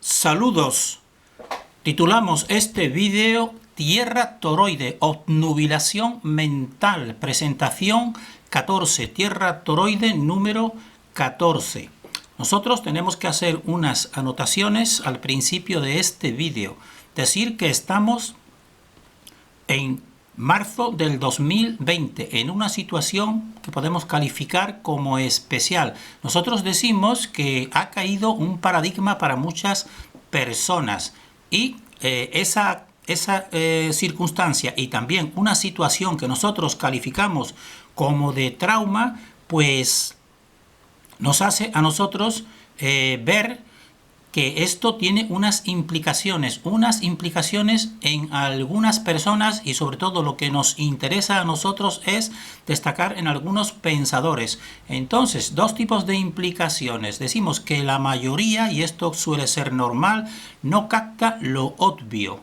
Saludos. Titulamos este vídeo Tierra toroide, obnubilación mental, presentación 14, Tierra toroide número 14. Nosotros tenemos que hacer unas anotaciones al principio de este vídeo. Decir que estamos en marzo del 2020 en una situación que podemos calificar como especial. Nosotros decimos que ha caído un paradigma para muchas personas y esa circunstancia y también una situación que nosotros calificamos como de trauma, pues nos hace a nosotros ver que esto tiene unas implicaciones en algunas personas, y sobre todo lo que nos interesa a nosotros es destacar en algunos pensadores. Entonces, dos tipos de implicaciones. Decimos que la mayoría, y esto suele ser normal, no capta lo obvio.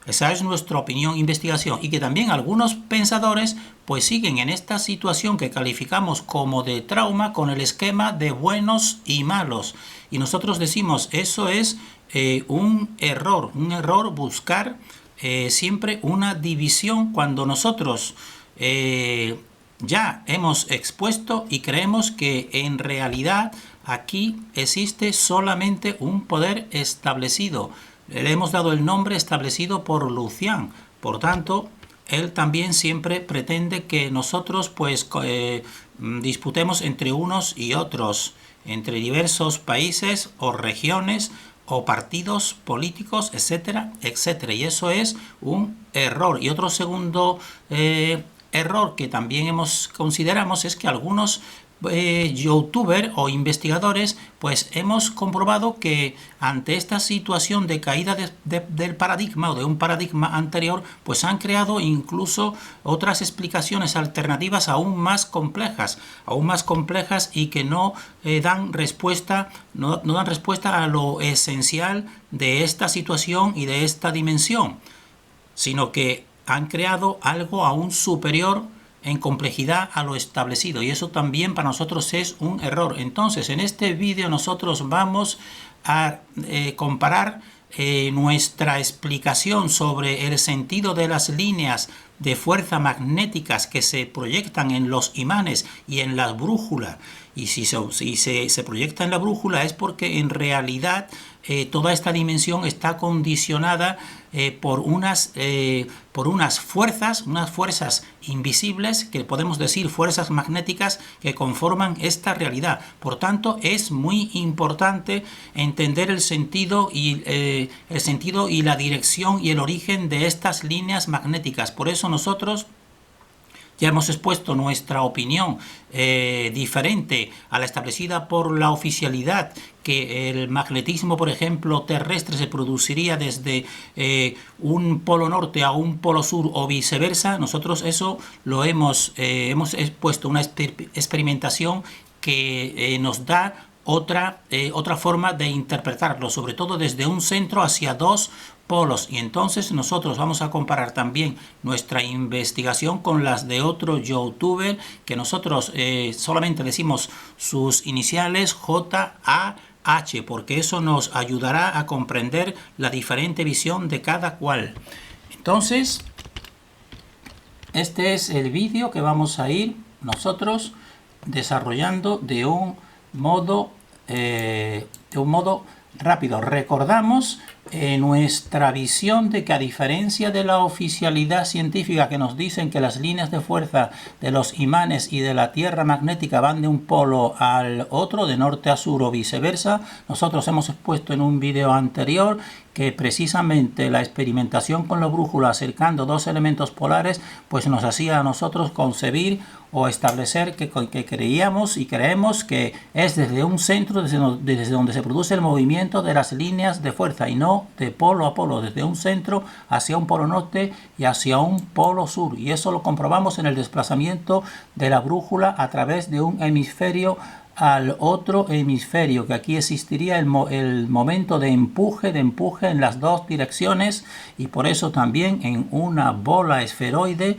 Esa es nuestra opinión, investigación, y que también algunos pensadores pues siguen en esta situación que calificamos como de trauma con el esquema de buenos y malos. Y nosotros decimos, eso es un error buscar siempre una división cuando nosotros ya hemos expuesto y creemos que en realidad aquí existe solamente un poder establecido. Le hemos dado el nombre establecido por Lucian. Por tanto, él también siempre pretende que nosotros pues disputemos entre unos y otros, entre diversos países o regiones o partidos políticos, etcétera, etcétera. Y eso es un error. Y otro segundo error que también consideramos es que algunos youtubers o investigadores pues hemos comprobado que ante esta situación de caída del paradigma o de un paradigma anterior, pues han creado incluso otras explicaciones alternativas aún más complejas y que no dan respuesta a lo esencial de esta situación y de esta dimensión, sino que han creado algo aún superior en complejidad a lo establecido, y eso también para nosotros es un error. Entonces, en este vídeo nosotros vamos a comparar nuestra explicación sobre el sentido de las líneas de fuerza magnéticas que se proyectan en los imanes y en las brújulas. Y si se proyecta en la brújula es porque en realidad toda esta dimensión está condicionada por unas fuerzas invisibles, que podemos decir fuerzas magnéticas, que conforman esta realidad. Por tanto, es muy importante entender el sentido y la dirección y el origen de estas líneas magnéticas. Por eso nosotros ya hemos expuesto nuestra opinión diferente a la establecida por la oficialidad, que el magnetismo, por ejemplo, terrestre se produciría desde un polo norte a un polo sur o viceversa. Nosotros eso lo hemos expuesto una experimentación que nos da otra forma de interpretarlo, sobre todo desde un centro hacia dos polos. Y entonces nosotros vamos a comparar también nuestra investigación con las de otro youtuber, que nosotros solamente decimos sus iniciales JAH, porque eso nos ayudará a comprender la diferente visión de cada cual. Entonces, este es el vídeo que vamos a ir nosotros desarrollando de un modo rápido. Recordamos nuestra visión de que, a diferencia de la oficialidad científica que nos dicen que las líneas de fuerza de los imanes y de la Tierra magnética van de un polo al otro, de norte a sur o viceversa, nosotros hemos expuesto en un vídeo anterior que precisamente la experimentación con la brújula acercando dos elementos polares pues nos hacía a nosotros concebir o establecer que creíamos y creemos que es desde un centro desde donde se produce el movimiento de las líneas de fuerza, y no de polo a polo, desde un centro hacia un polo norte y hacia un polo sur. Y eso lo comprobamos en el desplazamiento de la brújula a través de un hemisferio al otro hemisferio, que aquí existiría el momento de empuje en las dos direcciones, y por eso también en una bola esferoide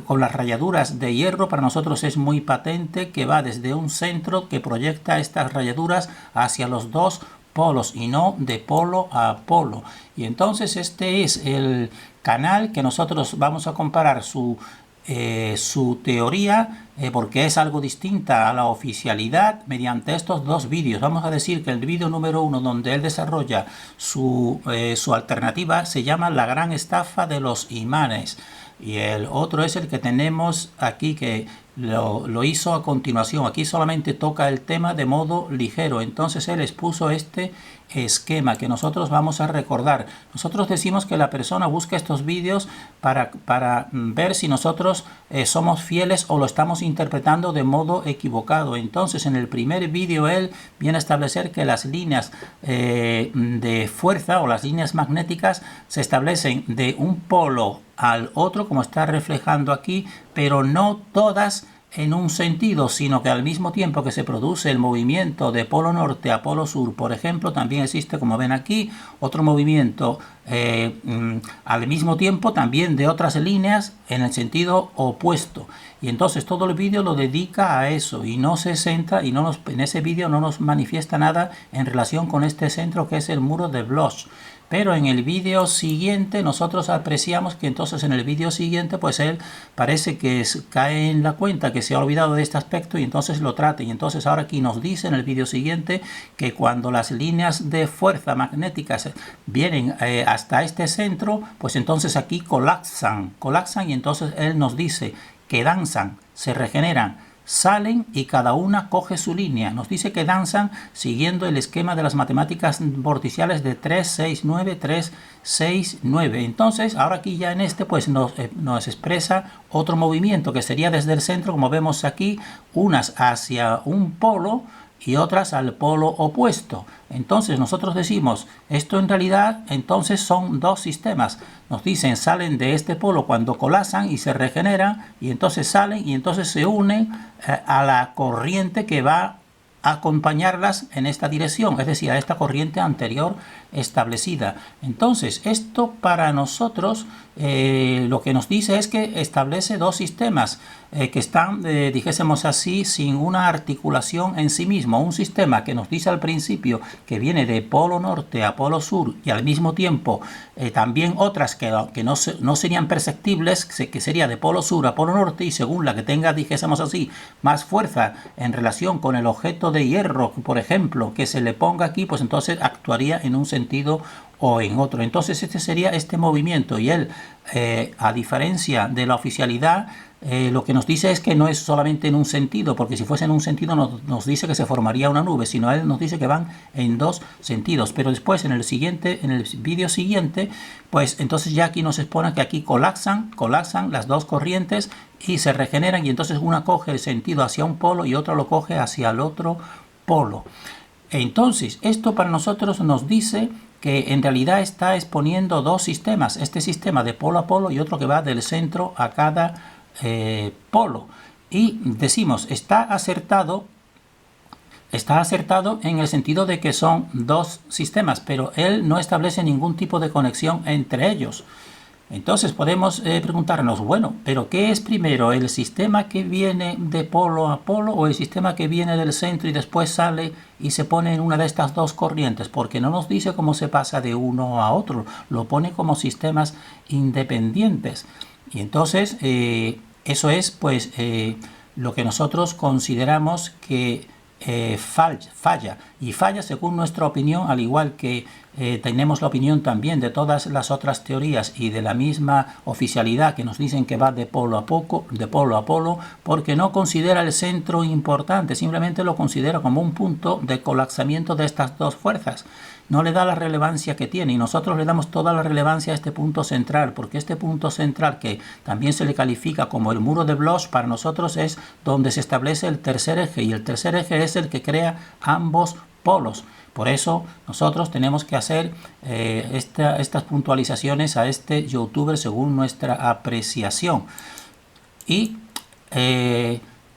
con las rayaduras de hierro para nosotros es muy patente que va desde un centro que proyecta estas rayaduras hacia los dos polos y no de polo a polo. Y entonces este es el canal que nosotros vamos a comparar su teoría, porque es algo distinta a la oficialidad, mediante estos dos vídeos. Vamos a decir que el vídeo número 1, donde él desarrolla su alternativa, se llama La gran estafa de los imanes. Y el otro es el que tenemos aquí, que lo hizo a continuación. Aquí solamente toca el tema de modo ligero. Entonces él expuso este esquema que nosotros vamos a recordar. Nosotros decimos que la persona busca estos vídeos para ver si nosotros somos fieles o lo estamos interpretando de modo equivocado. Entonces en el primer vídeo él viene a establecer que las líneas de fuerza o las líneas magnéticas se establecen de un polo al otro, como está reflejando aquí, pero no todas en un sentido, sino que al mismo tiempo que se produce el movimiento de polo norte a polo sur, por ejemplo, también existe, como ven aquí, otro movimiento al mismo tiempo también de otras líneas en el sentido opuesto. Y entonces todo el vídeo lo dedica a eso y no se centra, y en ese vídeo no nos manifiesta nada en relación con este centro que es el muro de Bloch. Pero en el vídeo siguiente nosotros apreciamos que entonces en el vídeo siguiente pues él parece que cae en la cuenta que se ha olvidado de este aspecto y entonces lo trata. Y entonces ahora aquí nos dice en el vídeo siguiente que cuando las líneas de fuerza magnéticas vienen hasta este centro, pues entonces aquí colapsan y entonces él nos dice que danzan, se regeneran, salen y cada una coge su línea. Nos dice que danzan siguiendo el esquema de las matemáticas vorticiales de 3, 6, 9, 3, 6, 9. Entonces, ahora aquí ya en este pues nos expresa otro movimiento que sería desde el centro, como vemos aquí, unas hacia un polo y otras al polo opuesto. Entonces nosotros decimos, esto en realidad entonces son dos sistemas. Nos dicen, salen de este polo cuando colapsan y se regeneran, y entonces salen y entonces se unen a la corriente que va a acompañarlas en esta dirección, es decir, a esta corriente anterior establecida. Entonces, esto para nosotros lo que nos dice es que establece dos sistemas que están, dijésemos así, sin una articulación en sí mismo. Un sistema que nos dice al principio que viene de polo norte a polo sur y al mismo tiempo también otras que no serían perceptibles, que sería de polo sur a polo norte, y según la que tenga, dijésemos así, más fuerza en relación con el objeto de hierro, por ejemplo, que se le ponga aquí, pues entonces actuaría en un sentido o en otro. Entonces este sería este movimiento, y él, a diferencia de la oficialidad, lo que nos dice es que no es solamente en un sentido, porque si fuese en un sentido nos dice que se formaría una nube, sino él nos dice que van en dos sentidos. Pero después en el vídeo siguiente, pues entonces ya aquí nos expone que aquí colapsan las dos corrientes y se regeneran, y entonces una coge el sentido hacia un polo y otra lo coge hacia el otro polo. Entonces esto para nosotros nos dice que en realidad está exponiendo dos sistemas, este sistema de polo a polo y otro que va del centro a cada polo. Y decimos, está acertado en el sentido de que son dos sistemas, pero él no establece ningún tipo de conexión entre ellos. Entonces podemos preguntarnos, bueno, ¿pero qué es primero? ¿El sistema que viene de polo a polo o el sistema que viene del centro y después sale y se pone en una de estas dos corrientes? Porque no nos dice cómo se pasa de uno a otro, lo pone como sistemas independientes. Y entonces eso es pues lo que nosotros consideramos que falla, y falla según nuestra opinión, al igual que tenemos la opinión también de todas las otras teorías y de la misma oficialidad que nos dicen que va de polo a polo, porque no considera el centro importante, simplemente lo considera como un punto de colapsamiento de estas dos fuerzas. No le da la relevancia que tiene, y nosotros le damos toda la relevancia a este punto central, porque este punto central, que también se le califica como el muro de Bloch, para nosotros es donde se establece el tercer eje, y el tercer eje es el que crea ambos polos. Por eso nosotros tenemos que hacer estas puntualizaciones a este youtuber según nuestra apreciación. Y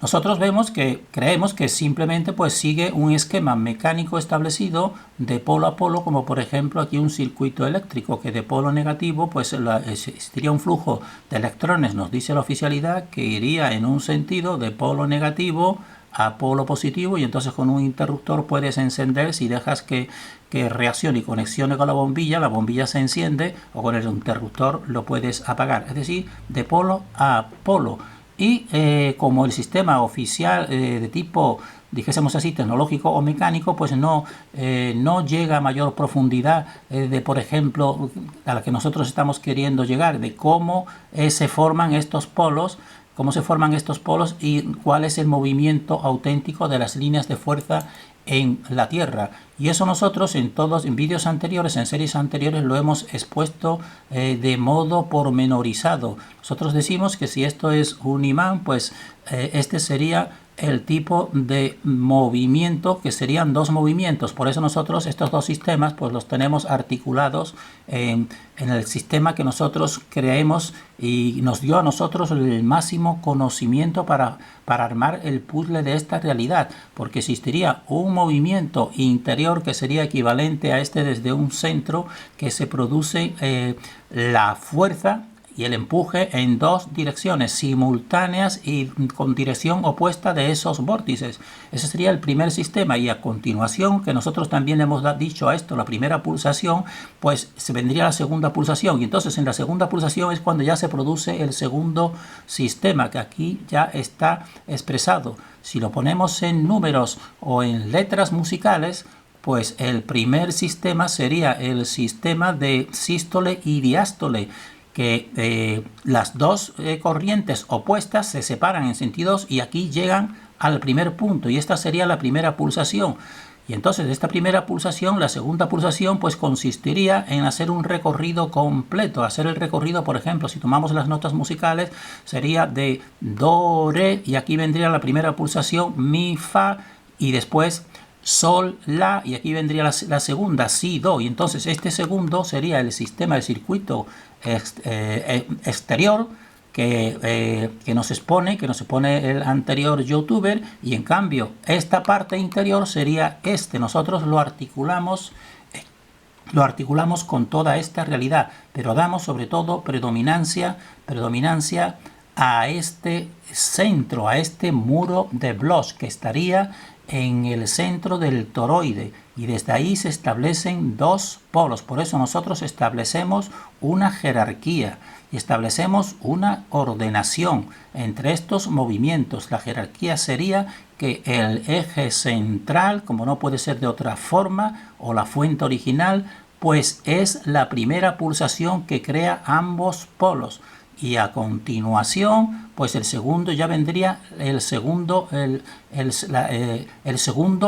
nosotros creemos que simplemente pues sigue un esquema mecánico establecido de polo a polo, como por ejemplo aquí un circuito eléctrico, que de polo negativo pues existiría un flujo de electrones, nos dice la oficialidad, que iría en un sentido de polo negativo a polo positivo, y entonces con un interruptor puedes encender, si dejas que que reaccione y conexione con la bombilla se enciende, o con el interruptor lo puedes apagar. Es decir, de polo a polo. Y como el sistema oficial de tipo, dijésemos así, tecnológico o mecánico, pues no llega a mayor profundidad de, por ejemplo, a la que nosotros estamos queriendo llegar, de cómo se forman estos polos, y cuál es el movimiento auténtico de las líneas de fuerza en la Tierra. Y eso nosotros en vídeos anteriores, en series anteriores, lo hemos expuesto de modo pormenorizado. Nosotros decimos que si esto es un imán, pues este sería el tipo de movimiento, que serían dos movimientos. Por eso nosotros estos dos sistemas pues los tenemos articulados en el sistema que nosotros creemos y nos dio a nosotros el máximo conocimiento para armar el puzzle de esta realidad, porque existiría un movimiento interior que sería equivalente a este desde un centro, que se produce la fuerza y el empuje en dos direcciones simultáneas y con dirección opuesta de esos vórtices. Ese sería el primer sistema, y a continuación, que nosotros también le hemos dicho a esto la primera pulsación, pues se vendría la segunda pulsación, y entonces en la segunda pulsación es cuando ya se produce el segundo sistema, que aquí ya está expresado. Si lo ponemos en números o en letras musicales, pues el primer sistema sería el sistema de sístole y diástole, que las dos corrientes opuestas se separan en sentidos y aquí llegan al primer punto, y esta sería la primera pulsación. Y entonces de esta primera pulsación, la segunda pulsación pues consistiría en hacer un recorrido completo, hacer el recorrido, por ejemplo, si tomamos las notas musicales, sería de do, re, y aquí vendría la primera pulsación, mi, fa, y después sol, la, y aquí vendría la segunda, si, do, y entonces este segundo sería el sistema de circuito exterior que nos expone el anterior youtuber, y en cambio esta parte interior sería nosotros lo articulamos con toda esta realidad, pero damos sobre todo predominancia a este centro, a este muro de Bloch que estaría en el centro del toroide, y desde ahí se establecen dos polos. Por eso nosotros establecemos una jerarquía y establecemos una ordenación entre estos movimientos. La jerarquía sería que el eje central, como no puede ser de otra forma, o la fuente original, pues es la primera pulsación que crea ambos polos. Y a continuación, pues el segundo ya vendría el segundo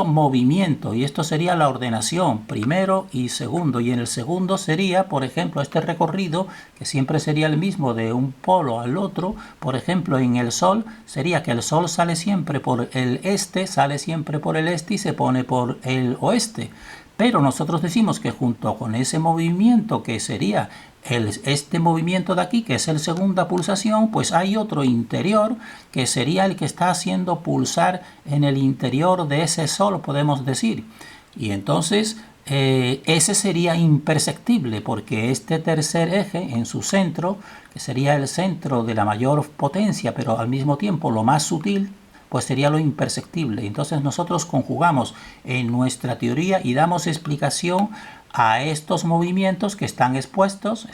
movimiento, y esto sería la ordenación, primero y segundo. Y en el segundo sería, por ejemplo, este recorrido, que siempre sería el mismo de un polo al otro. Por ejemplo, en el sol sería que el sol sale siempre por el este, y se pone por el oeste. Pero nosotros decimos que junto con ese movimiento, que sería este movimiento de aquí, que es el segunda pulsación, pues hay otro interior que sería el que está haciendo pulsar en el interior de ese sol, podemos decir. Y entonces ese sería imperceptible, porque este tercer eje en su centro, que sería el centro de la mayor potencia, pero al mismo tiempo lo más sutil, pues sería lo imperceptible. Entonces nosotros conjugamos en nuestra teoría y damos explicación a estos movimientos que están expuestos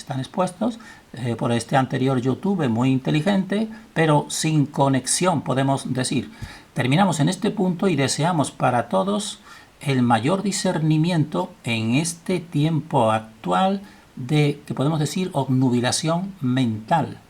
por este anterior YouTube muy inteligente, pero sin conexión, podemos decir. Terminamos en este punto y deseamos para todos el mayor discernimiento en este tiempo actual de, que podemos decir, obnubilación mental.